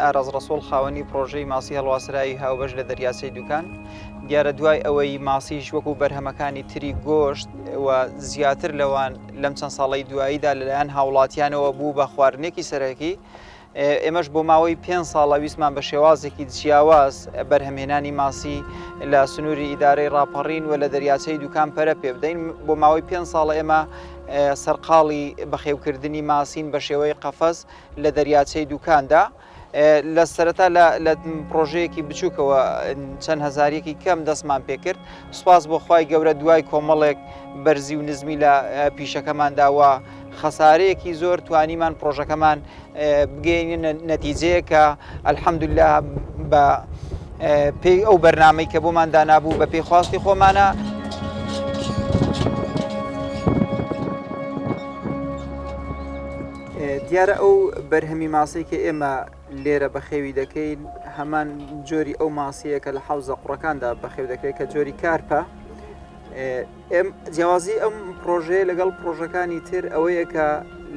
ئاراز ڕەسوڵ خاوەنی پرۆژەی ماسی هەڵواسرایی هاوبەش لە دەریاچەی دوکان. دیارە دوای ئەوەی ماسیش وەکو بەرهەمەکانی تری گۆشت و زیاتر لەوان لەم چەند ساڵی دواییدا لەلایەن هاوڵاتیانەوە بوو بە خواردنێکی سەرەکی. ئێمەش بۆ ماوەی 5 ساڵە ویسمان بە شێوازێکی جیاواز بەرهەمهێنانی ماسی لە سنووری ئیدارەی ڕاپەڕین و لە دەریاچەی دوکان پەرە پێ بدەین. بۆ ماوەی 5 ساڵە ئێمە سەرقاڵی بەخێوکردنی ماسین بە شێوەی قەفەز لە دەریاچەی دوکاندا. لە سەرەتا لە پرۆژەیەکی بچووکەوە چەند هەزارێکی کەم دەستمان پێکرد. سوپاس بۆ خوای گەورە دوای کۆمەڵێک بەرزی و نزمی لە پیشەکەمانداوە خەسارەیەکی زۆر توانیمان پرۆژەکەمان بگەینە نەتیجەیە کە ئەلحەمدوللا بە پێی ئەو بەرنامەی کە بۆمان دانابوو بە پێی خواستی خۆمانە. دیارە ئەو بەرهەمی ماسەی کە ئێمە لێرە بەخێوی دەکەین هەمان جۆری ئەو ماسیەیە کە لە حەوزە قوڕەکاندا بەخێو دەکرێت کە جۆری کارپە. جیاوازی ئەم پرۆژەیە لەگەڵ پرۆژەکانی تر ئەوەیە کە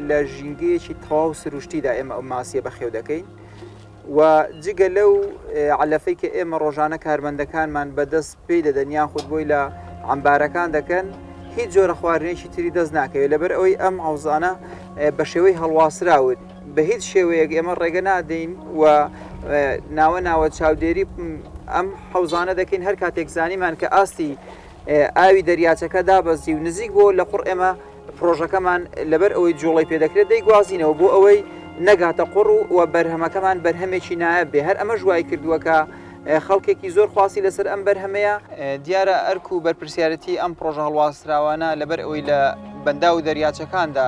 لە ژینگەیەکی تەواو سروشتیدا ئێمە ئەو ماسیە بەخێو دەکەین و جگە لەو علەفەی کە ئێمە ڕۆژانە کارمەندەکانمان بەدەست پێی دەدەن یاخود بۆی لە عەمبارەکان دەکەن هیچ جۆرە خواردنێکی تری دەست ناکەوێت لەبەر ئەوەی ئەم حەوزانە بە شێوەی هەڵواسراون بە هیچ شێوەیەک ئێمە ڕێگە نادەین و ناوە چاودێری ئەم حەوزانە دەکەین هەر کاتێک زانیمان کە ئاستی ئاوی دەریاچەکە دابەزی و نزیک بۆ لە قوڕ ئێمە پرۆژەکەمان لەبەر ئەوەی جوڵی پێدەکرێت دەیگوازینەوە بۆ ئەوەی نەگاتە قوڕ و بەرهەمەکەمان بەرهەمێکی نایە بێ. هەر ئەمە ژوای کردووەکە خەڵکێکی زۆر خواسی لەسەر ئەم بەرهەمەیە. دیارە ئەرک و بەرپرسیارەتی ئەم پرۆژە هەڵواسراوانە لەبەر ئەوەی لە بەندا و دەریاچەکاندا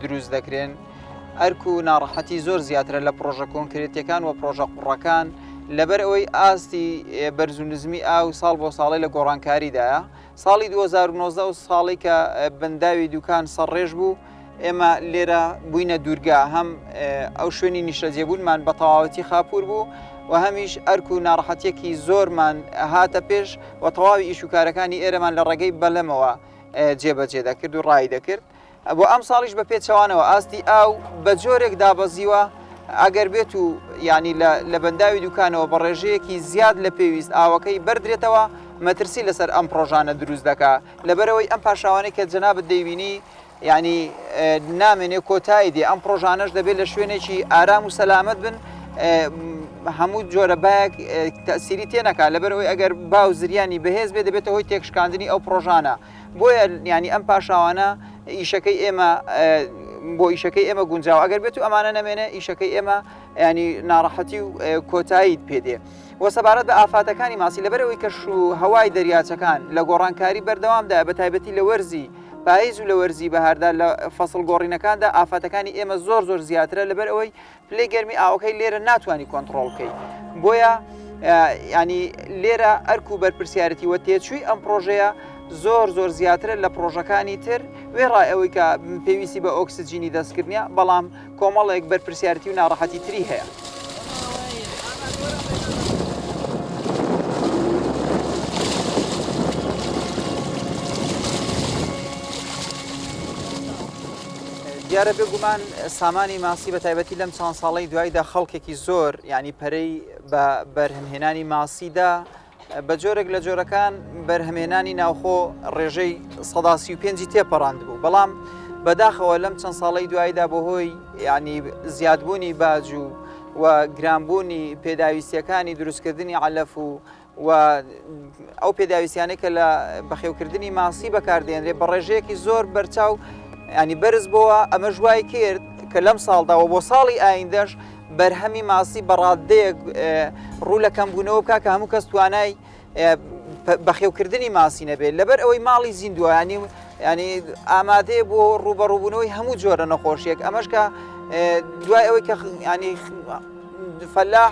دروست دەکرێن ئەرک و ناڕەحەتی زۆر زیاترە لە پرۆژە کۆنکرێتیەکان و پرۆژە قوڕەکان لەبەر ئەوەی ئاستی بەرز و نزمی ئاو ساڵ بۆ ساڵی لە گۆڕانکاریدایە. ساڵی 2019 و ساڵی کە بەنداوی دوکان سەرڕێژ بوو ئێمە لێرە بووینە دوورگا هەم ئەو شوێنی نیشتەجێبوونمان بە تەواوەتی خاپوور بوو و هەمیش ئەرک و ناڕەحەتیەکی زۆرمان هاتە پێش و تەواوی ئیشوکارەکانی ئێرەمان لە ڕێگەی بەلەمەوە جێبەجێ دەکرد و ڕای دەکرد. بۆ ئەم ساڵیش بە پێچەوانەوە ئاستی ئاو بە جۆرێک دابەزیوە ئەگەر بێت و ینی لە بەنداوی دوکانەوە بە ڕێژەیەکی زیاد لە پێویست ئاوەکەی بەردرێتەوە مەترسی لەسەر ئەم پرۆژانە دروست دەکا لەبەرەوەی ئەم پاشاوانەی کە جەنابەت دەیبینی ینی نامێنێ کۆتایی دێ ئەم پرۆژانەش دەبێت لە شوێنێکی ئارام و سەلامەت بن هەموو جۆرە باەک تەسیری تێنەکا لەبەرەوەی ئەگەر باو زریانی بەهێز بێ دەبێتە هۆی تێکشکاندنی ئەو پرۆژانە. بۆیە ینی ئەم پاشاوانە ئیشەکەی ئێمە بۆ ئیشەکەی ئێمە گونجاو ئەگەر بێت و ئەمانە نەمێنە ئیشەکەی ئێمە ینی ناڕەحەتی و کۆتاییت پێدێ. وە سەبارەت بە ئافاتەکانی ماسی لەبەرەوەی کەش و هەوای دەریاچەکان لە گۆڕانکاری بەردەوامدا بە تایبەتی لە وەرزی پاییز و لە وەرزی بەهاردا لە فەسڵ گۆڕینەکاندا ئافاتەکانی ئێمە زۆر زیاترە لەبەر ئەوەی پلەی گەرمی ئاوەکەی لێرە ناتوانانی کۆنتترۆڵ بکەیت. بۆیە ینی لێرە ئەرک و بەرپرسیارەتی وە تێچووی ئەم پرۆژەیە زۆر زیاترە لە پرۆژەکانی تر وێڕای ئەوەی کە پێویستی بە ئۆکسسیجینی دەستکردنیە بەڵام کۆمەڵێک بەرپرسیارەتی و ناڕەحەتی تری هەیە. دیارە بێگومان سامانی ماسی بە تایبەتی لەم چەند ساڵی دواییدا خەڵکێکی زۆر ینی پەرەی بە بەرهەمهێنانی ماسیدا بە جۆرێک لە جۆرەکان بەرهەمهێنانی ناوخۆ ڕێژەی 135 تێپەڕاند بوو بەڵام بەداخەوە لەم چەند ساڵی دواییدا بۆ هۆی ینی زیادبوونی باج و گرانبوونی پێداویستیەکانی دروستکردنی علەف و ئەو پێداویستیانەی کە لە بەخێوکردنی ماسی بەکاردێنرێت بە ڕێژەیەکی زۆر بەرچاو ینی بەرز بۆوە ئەمە ژوای کرد کە لەم ساڵداوە بۆ ساڵی ئایندەش بەرهەمی ماسی بەڕادەیەک ڕوو لە کەمبوونەوە بکە کە هەموو کەس توانای بەخێوکردنی ماسی نەبێت لەبەر ئەوەی ماڵی زیندووە ینی ئامادەیە بۆ ڕوبەڕووبوونەوەی هەموو جۆرە نەخۆشیەک ئەمەش کە دوای ئەوەی کە ینی فەلاح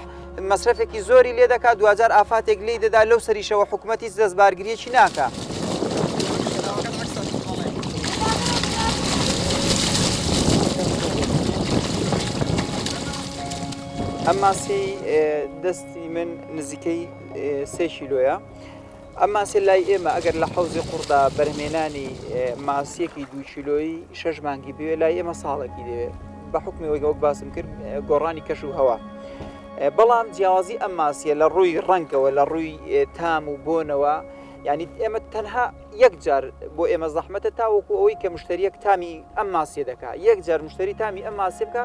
مەسرفێکی زۆری لێ دەکات دوجار ئافاتێک لی دەدا لەو سەریشەوە حکوومەتی دەستبارگریەکی ناکە. ئەم ماسی دەستی من نزیکەی 3 کیلۆیە. ئەم ماسی لای ئێمە ئەگەر لە حەوزی قوڕدا بەرهەمێنانی ماسیەکی 2 کیلۆیی 6 مانگی بوێ لای ئێمە ساڵێکی دەوێت بە حکمی وەک باسم کرد گۆڕانی کەش و هەوا. بەڵام جیاوازی ئەم ماسیە لە ڕووی ڕەنگەوە لە ڕووی تام و بۆنەوە یعنی ئێمە تەنها یەک جار بۆ ئێمە زەحمەتە تاوەکو ئەوەی کە مشتریەک تامی ئەم ماسیە دەکات یەک جار مشتری تامی ئەم ماسیە بکە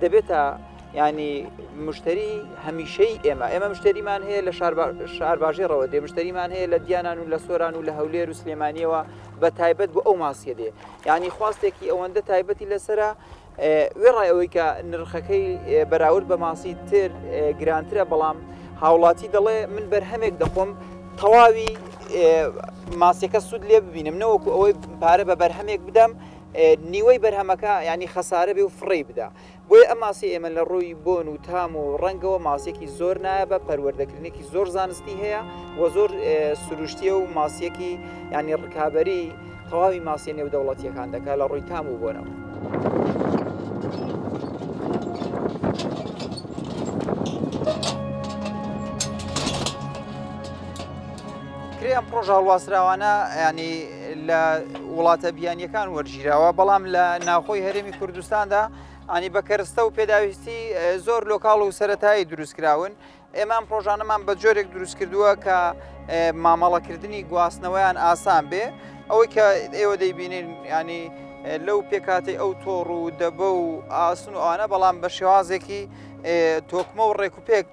دەبێتە ینی مشتری هەمیشەی ئێمە مشتریمان هەیە لە شارباژێڕەوە دێ مشتریمان هەیە لە دیانان و لە سۆران و لە هەولێر و سلێمانیەوە بە تایبەت بۆ ئەو ماسیە دێ ینی خواستێکی ئەوەندە تایبەتی لەسرە وێڕای ئەوەی کە نرخەکەی بەراورد بە ماسی تر گرانترە بەڵام هاوڵاتی دەڵێ من بەرهەمێک دەخۆم تەواوی ماسیەکە سوود لێ ببینم نەوەکو ئەوەی پارە بە بەرهەمێک بدەم نیوەی بەرهەمەکە ینی خەسارە بێ و فڕی بدە بۆیە ئەم ماسی ئێمە لە ڕووی بۆن و تام و ڕەنگەوە ماسیەکی زۆر نایە بە پەروەردەکردنێکی زۆر زانستی هەیە و زۆر سروشتیە و ماسیەکی ینی ڕکابەری تەواوی ماسیە نێودەوڵەتیەکان دەکات لە ڕووی تام و بۆنەوە. ئەم پرۆژە هەڵواسراوانە ینی لە وڵاتە بیانیەکان وەرگیراوە بەڵام لە ناوخۆی هەرێمی کوردستاندا ئەنی بەکەرستە و پێداویستی زۆر لۆکاڵ و سەرەتایی دروستکراون ئێمە ئەم پرۆژانەمان بە جۆرێک دروست کردووە کە مامەڵەکردنی گواستنەوەیان ئاسان بێ ئەوەی کە ئێوە دەیبینین ینی لەو پێکاتی ئەو تۆڕ و دەبە و ئاسن و ئەوانە بەڵام بە شێوازێکی تۆکمە و ڕێکوپێک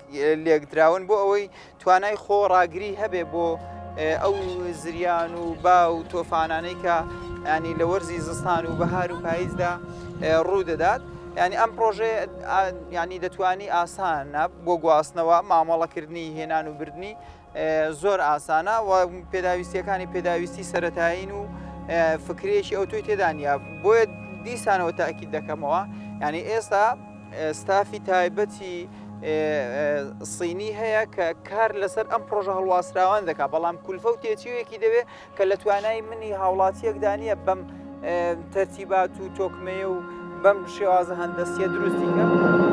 لێکدراون بۆ ئەوەی توانای خۆڕاگری هەبێ بۆ ئەو زریان و با و تۆفانانەی کە ینی لە وەرزی زستان و بەهار و پاییزدا ڕوو دەدات ینی ئەم پرۆژێ ینی دەتوانی ئاسانە بۆ گواستنەوە مامەڵەکردنی هێنان و بردننی زۆر ئاسانە و پێداویستیەکانی پێداویستی سەرەتایین و فکرێکی ئەو توی تێدانە بۆیە دیسانەوە تاکید دەکەمەوە ینی ئێستا ستافی تایبەتی سینی هەیە کە کار لەسەر ئەم پرۆژە هەڵواسراوان دەکات بەڵام کولفە و تێچوویەکی دەوێت کە لە توانای منی هاوڵاتیەکدانە بەم تەرتیبات و تۆکمەیە و بەم شێوازە هەندەستیە دروستیکە.